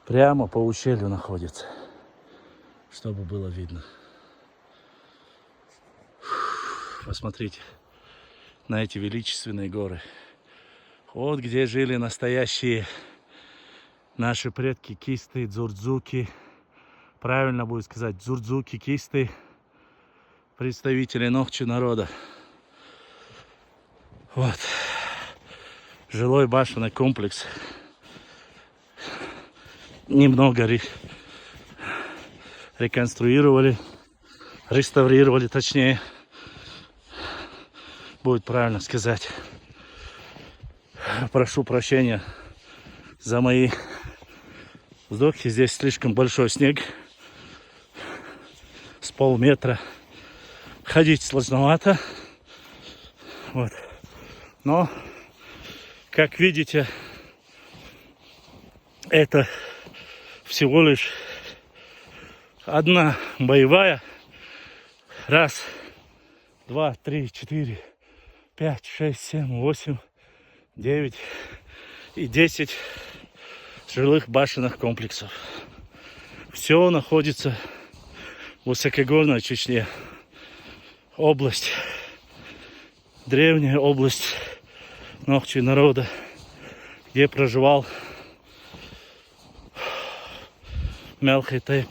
Прямо по ущелью находится, чтобы было видно. Посмотрите на эти величественные горы. Вот где жили настоящие наши предки кисты, дзурдзуки. Правильно будет сказать дзурдзуки, кисты, представители Нохчи народа. Вот. Жилой башенный комплекс. Немного реконструировали, реставрировали, точнее, будет правильно сказать. Прошу прощения за мои вздохи. Здесь слишком большой снег, с полметра. Ходить сложновато. Вот. Но, как видите, это всего лишь одна боевая. Раз, два, три, четыре, 5, 6, 7, 8, 9 и 10 жилых башенных комплексов. Все находится в высокогорной Чечне. Область, древняя область Нохчи народа, где проживал Мелхий Тейп.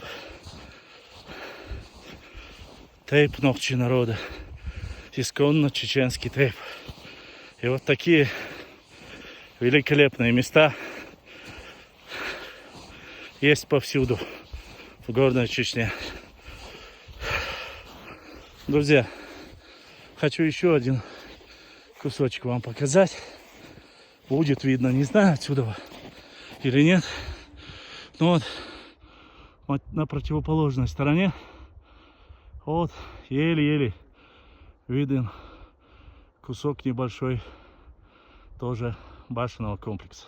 Тейп Нохчи народа. Исконно чеченский тейп. И вот такие великолепные места есть повсюду в горной Чечне. Друзья, хочу еще один кусочек вам показать. Будет видно, не знаю, отсюда или нет. Но вот на противоположной стороне вот еле-еле виден кусок небольшой тоже башенного комплекса.